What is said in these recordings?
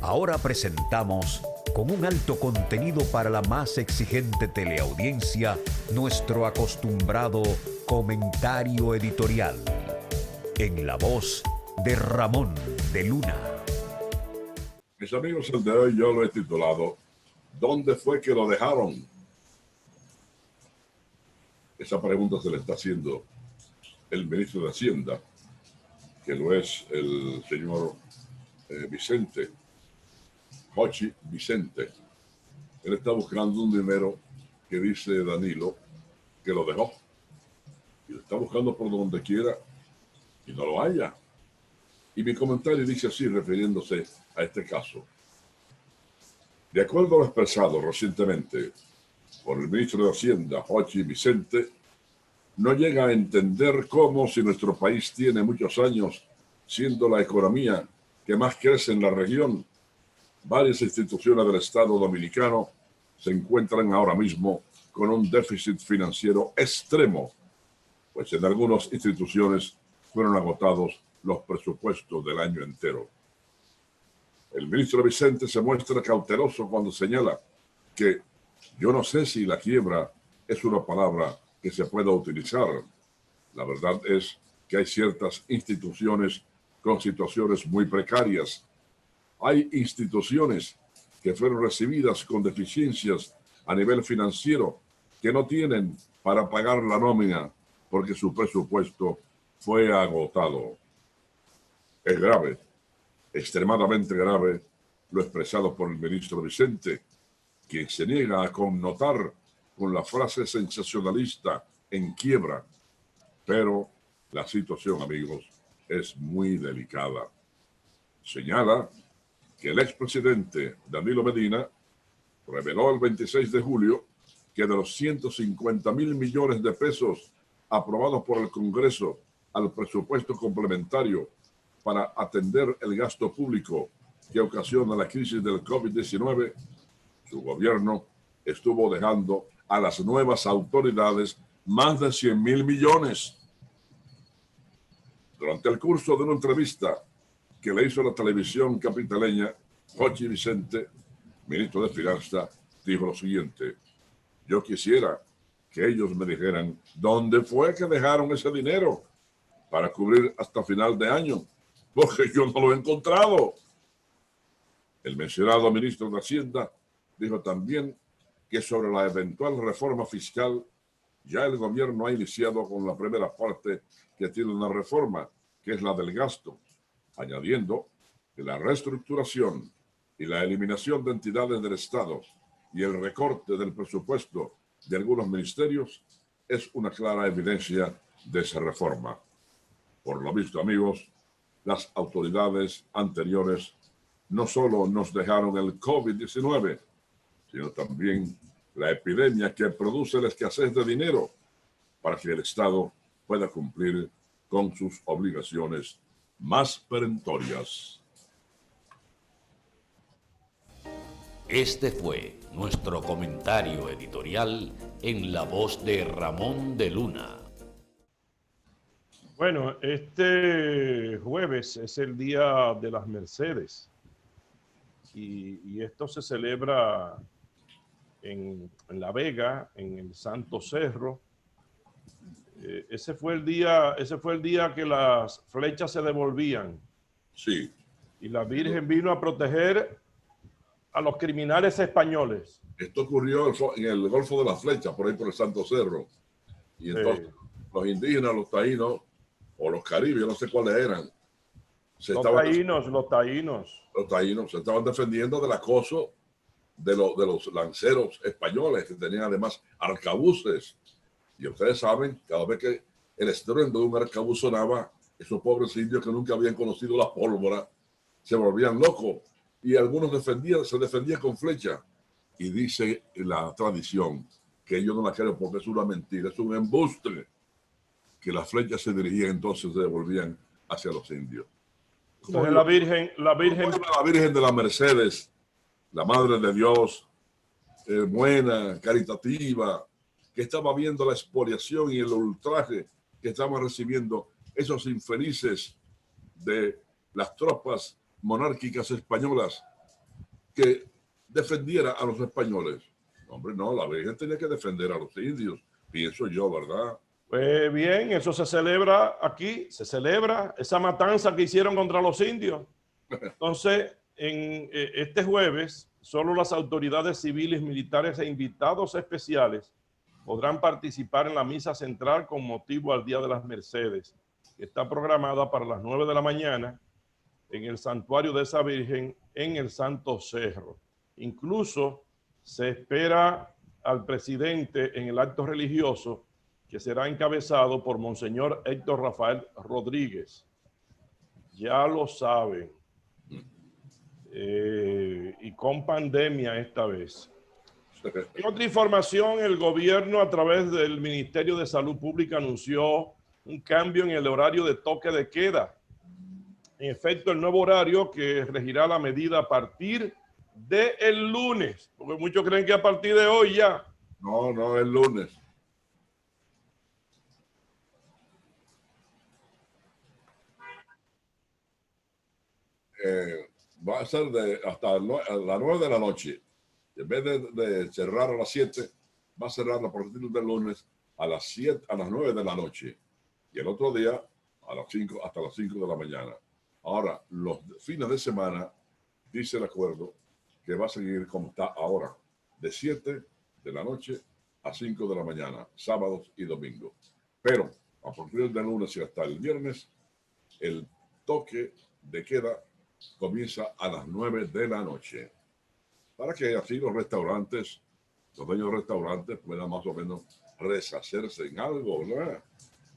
Ahora presentamos, con un alto contenido para la más exigente teleaudiencia, nuestro acostumbrado comentario editorial, en la voz de Ramón de Luna. Mis amigos, el de hoy yo lo he titulado ¿Dónde fue que lo dejaron? Esa pregunta se le está haciendo el ministro de Hacienda, que lo es el señor Vicente, Jochi Vicente. Él está buscando un dinero que dice Danilo que lo dejó. Y lo está buscando por donde quiera y no lo haya. Y mi comentario dice así, refiriéndose a este caso. De acuerdo a lo expresado recientemente por el ministro de Hacienda, Jochi Vicente, no llega a entender cómo, si nuestro país tiene muchos años siendo la economía que más crece en la región, varias instituciones del Estado dominicano se encuentran ahora mismo con un déficit financiero extremo, pues en algunas instituciones fueron agotados los presupuestos del año entero. El ministro Vicente se muestra cauteloso cuando señala que yo no sé si la quiebra es una palabra que se pueda utilizar. La verdad es que hay ciertas instituciones con situaciones muy precarias. Hay instituciones que fueron recibidas con deficiencias a nivel financiero que no tienen para pagar la nómina porque su presupuesto fue agotado. Es grave, extremadamente grave, lo expresado por el ministro Vicente, quien se niega a connotar con la frase sensacionalista en quiebra. Pero la situación, amigos, es muy delicada. Señala que el expresidente Danilo Medina reveló el 26 de julio que de los 150.000 millones de pesos aprobados por el Congreso al presupuesto complementario para atender el gasto público que ocasiona la crisis del COVID-19, su gobierno estuvo dejando a las nuevas autoridades más de 100.000 millones. Durante el curso de una entrevista que le hizo la televisión capitaleña, Jochi Vicente, ministro de Finanzas, dijo lo siguiente: yo quisiera que ellos me dijeran dónde fue que dejaron ese dinero para cubrir hasta final de año, porque yo no lo he encontrado. El mencionado ministro de Hacienda dijo también que sobre la eventual reforma fiscal ya el gobierno ha iniciado con la primera parte que tiene una reforma, que es la del gasto, añadiendo que la reestructuración y la eliminación de entidades del Estado y el recorte del presupuesto de algunos ministerios es una clara evidencia de esa reforma. Por lo visto, amigos, las autoridades anteriores no solo nos dejaron el COVID-19, sino también la epidemia que produce la escasez de dinero para que el Estado pueda cumplir con sus obligaciones más perentorias. Este fue nuestro comentario editorial en la voz de Ramón de Luna. Bueno, este jueves es el Día de las Mercedes y esto se celebra en La Vega, en el Santo Cerro. Ese fue el día que las flechas se devolvían. Sí. Y la Virgen vino a proteger a los criminales españoles. Esto ocurrió en el Golfo de las Flechas, por ahí por el Santo Cerro. Y entonces los indígenas, los taínos, o los caribes, no sé cuáles eran. Los taínos. Los taínos se estaban defendiendo del acoso de los lanceros españoles, que tenían además arcabuces. Y ustedes saben, cada vez que el estruendo de un arcabuz sonaba, esos pobres indios que nunca habían conocido la pólvora se volvían locos. Y algunos se defendían con flecha. Y dice la tradición que ellos no la creen porque es una mentira, es un embuste, que las flechas se dirigían, entonces se devolvían hacia los indios. Entonces la Virgen de la Mercedes, la Madre de Dios, buena, caritativa, que estaba viendo la expoliación y el ultraje que estaban recibiendo esos infelices de las tropas monárquicas españolas que defendiera a los españoles. Hombre, no, la Virgen tenía que defender a los indios, pienso yo, ¿verdad? Pues bien, eso se celebra aquí, se celebra esa matanza que hicieron contra los indios. Entonces, este jueves, solo las autoridades civiles, militares e invitados especiales podrán participar en la misa central con motivo al Día de las Mercedes, que está programada para las 9 de la mañana en el santuario de esa Virgen en el Santo Cerro. Incluso se espera al presidente en el acto religioso, que será encabezado por Monseñor Héctor Rafael Rodríguez. Ya lo saben. Y con pandemia esta vez. En otra información, el gobierno a través del Ministerio de Salud Pública anunció un cambio en el horario de toque de queda. En efecto, el nuevo horario que regirá la medida a partir del lunes, porque muchos creen que a partir de hoy ya. No, no, el lunes. Va a ser hasta las 9 de la noche. En vez de cerrar a las 7, va a cerrar a partir del lunes a las 7, a las 9 de la noche. Y el otro día a las 5, hasta las 5 de la mañana. Ahora, los fines de semana, dice el acuerdo, que va a seguir como está ahora, de 7 de la noche a 5 de la mañana, sábados y domingos. Pero a partir del lunes y hasta el viernes, el toque de queda comienza a las 9 de la noche. Para que así los restaurantes, los dueños de restaurantes puedan más o menos reshacerse en algo, ¿no?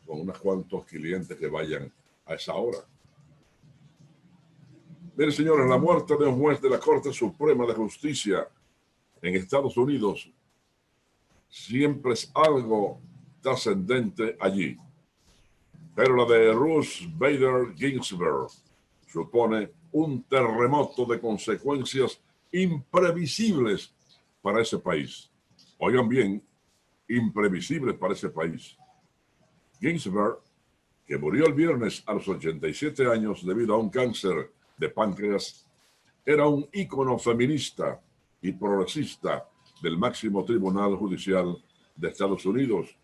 Con unos cuantos clientes que vayan a esa hora. Miren, señores, la muerte de un juez de la Corte Suprema de Justicia en Estados Unidos siempre es algo trascendente allí. Pero la de Ruth Bader Ginsburg supone un terremoto de consecuencias imprevisibles para ese país. Oigan bien, imprevisibles para ese país. Ginsburg, que murió el viernes a los 87 años debido a un cáncer de páncreas, era un ícono feminista y progresista del máximo tribunal judicial de Estados Unidos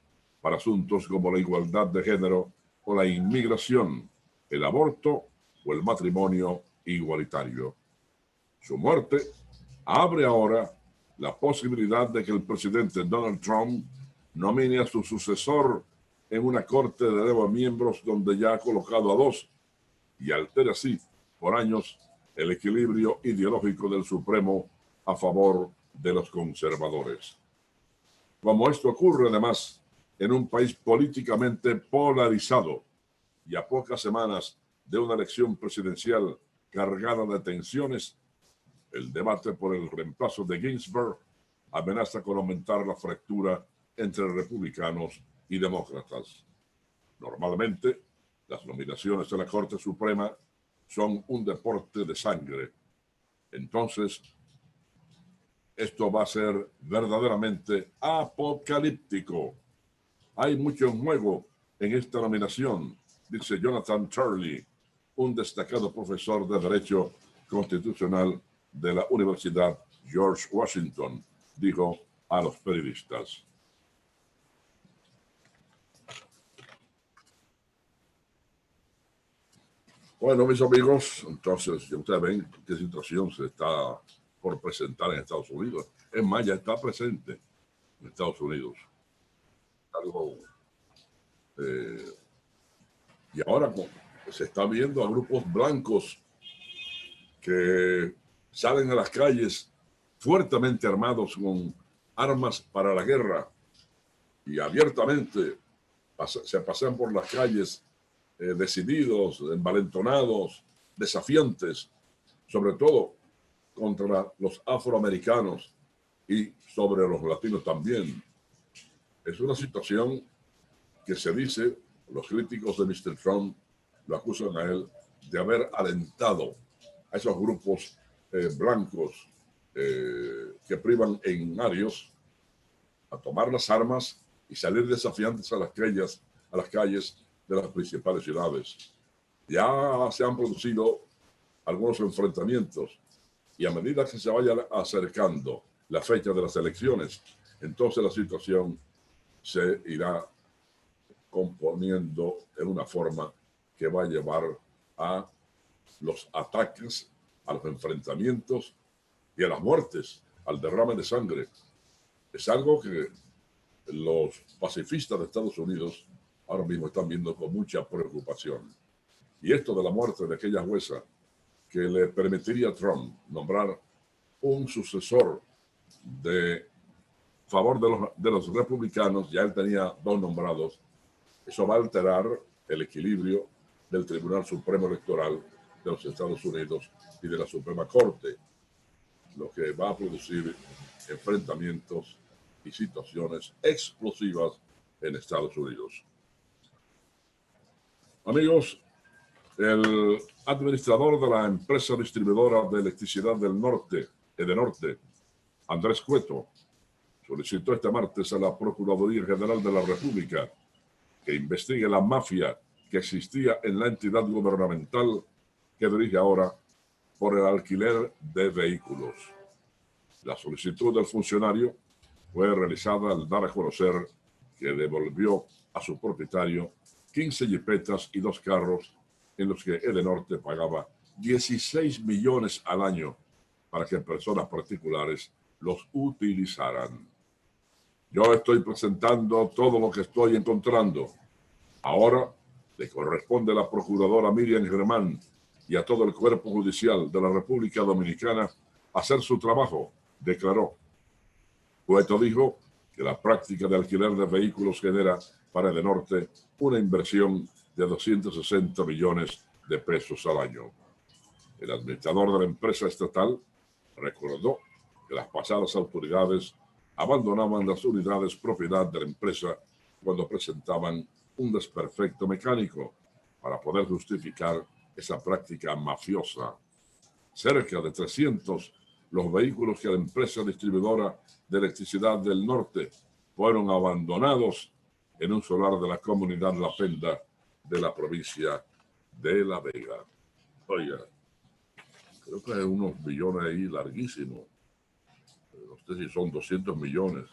para asuntos como la igualdad de género o la inmigración, el aborto o el matrimonio igualitario. Su muerte abre ahora la posibilidad de que el presidente Donald Trump nomine a su sucesor en una corte de 9 miembros donde ya ha colocado a 2 y altera así por años el equilibrio ideológico del Supremo a favor de los conservadores. Como esto ocurre además en un país políticamente polarizado y a pocas semanas de una elección presidencial cargada de tensiones, el debate por el reemplazo de Ginsburg amenaza con aumentar la fractura entre republicanos y demócratas. Normalmente, las nominaciones de la Corte Suprema son un deporte de sangre. Entonces, esto va a ser verdaderamente apocalíptico. Hay mucho en juego en esta nominación, dice Jonathan Turley, un destacado profesor de Derecho Constitucional de la Universidad George Washington, dijo a los periodistas. Bueno, mis amigos, entonces, ustedes ven qué situación se está por presentar en Estados Unidos. Es más, ya está presente en Estados Unidos. Algo, y ahora se está viendo a grupos blancos que salen a las calles fuertemente armados con armas para la guerra y abiertamente se pasean por las calles decididos, envalentonados, desafiantes, sobre todo contra los afroamericanos y sobre los latinos también. Es una situación que se dice, los críticos de Mr. Trump lo acusan a él de haber alentado a esos grupos blancos que privan en arios a tomar las armas y salir desafiantes a las calles de las principales ciudades. Ya se han producido algunos enfrentamientos Y a medida que se vaya acercando la fecha de las elecciones, entonces la situación se irá componiendo en una forma que va a llevar a los ataques, a los enfrentamientos y a las muertes, al derrame de sangre. Es algo que los pacifistas de Estados Unidos ahora mismo están viendo con mucha preocupación. Y esto de la muerte de aquella jueza que le permitiría a Trump nombrar un sucesor de favor de los republicanos, ya él tenía 2 nombrados, eso va a alterar el equilibrio del Tribunal Supremo Electoral de los Estados Unidos y de la Suprema Corte, lo que va a producir enfrentamientos y situaciones explosivas en Estados Unidos. Amigos, el administrador de la empresa distribuidora de electricidad del norte, Edenorte, Andrés Cueto, solicitó este martes a la Procuraduría General de la República que investigue la mafia que existía en la entidad gubernamental que dirige ahora por el alquiler de vehículos. La solicitud del funcionario fue realizada al dar a conocer que devolvió a su propietario 15 jipetas y 2 carros en los que Edenorte pagaba 16 millones al año para que personas particulares los utilizaran. Yo estoy presentando todo lo que estoy encontrando. Ahora le corresponde a la procuradora Miriam Germán y a todo el cuerpo judicial de la República Dominicana hacer su trabajo, declaró. Cueto dijo que la práctica de alquiler de vehículos genera para Edenorte una inversión de 260 millones de pesos al año. El administrador de la empresa estatal recordó que las pasadas autoridades abandonaban las unidades propiedad de la empresa cuando presentaban un desperfecto mecánico para poder justificar esa práctica mafiosa. Cerca de 300 los vehículos que la empresa distribuidora de electricidad del norte fueron abandonados en un solar de la comunidad La Penda de la provincia de La Vega. Oiga, creo que hay unos billones ahí larguísimos. No sé si son 200 millones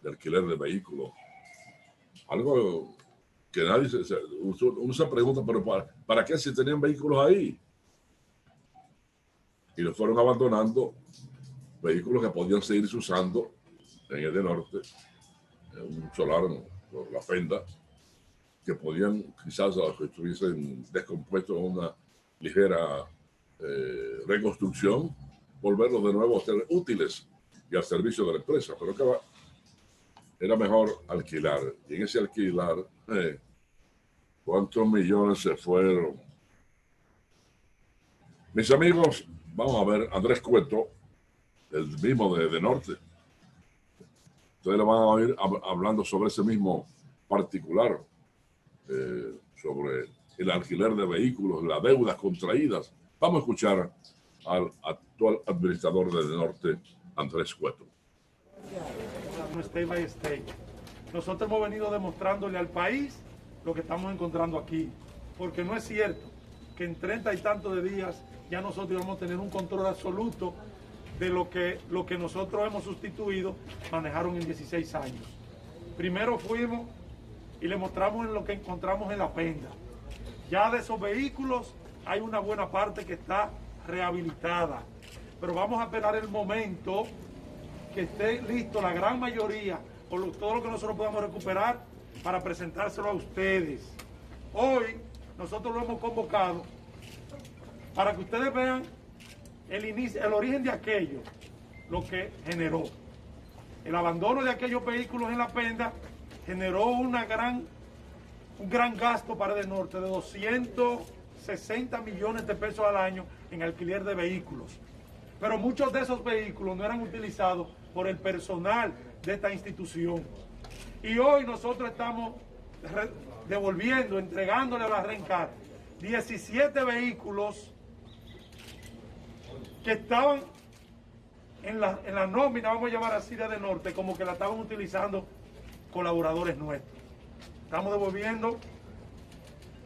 de alquiler de vehículos. Algo que nadie uno se pregunta, pero ¿para qué si tenían vehículos ahí? Y los fueron abandonando, vehículos que podían seguirse usando en el de norte, en un solar, por La Penda, que podían quizás que estuviesen descompuestos en una ligera reconstrucción, volverlos de nuevo a ser útiles y al servicio de la empresa. Pero que era mejor alquilar. Y en ese alquilar, ¿cuántos millones se fueron? Mis amigos, vamos a ver, Andrés Cueto, el mismo de Norte. Ustedes le van a oír hablando sobre ese mismo particular, sobre el alquiler de vehículos, las deudas contraídas. Vamos a escuchar al actual administrador de Norte, Andrés Cueto. State by state. Nosotros hemos venido demostrándole al país lo que estamos encontrando aquí, porque no es cierto que en 30 y tantos de días ya nosotros vamos a tener un control absoluto de lo que nosotros hemos sustituido, manejaron en 16 años. Primero fuimos y le mostramos en lo que encontramos en La Penda. Ya de esos vehículos hay una buena parte que está rehabilitada, pero vamos a esperar el momento que esté listo la gran mayoría, o todo lo que nosotros podamos recuperar, para presentárselo a ustedes. Hoy nosotros lo hemos convocado para que ustedes vean el origen de aquello, lo que generó. El abandono de aquellos vehículos en La Penda generó un gran gasto para Edenorte de 260 millones de pesos al año en alquiler de vehículos. Pero muchos de esos vehículos no eran utilizados por el personal de esta institución. Y hoy nosotros estamos devolviendo, entregándole a la Rencar 17 vehículos que estaban en la nómina, vamos a llamar así, de Edenorte, como que la estaban utilizando colaboradores nuestros. Estamos devolviendo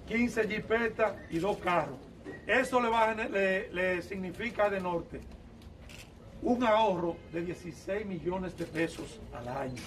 15 jipetas y 2 carros. Eso le significa de norte un ahorro de 16 millones de pesos al año.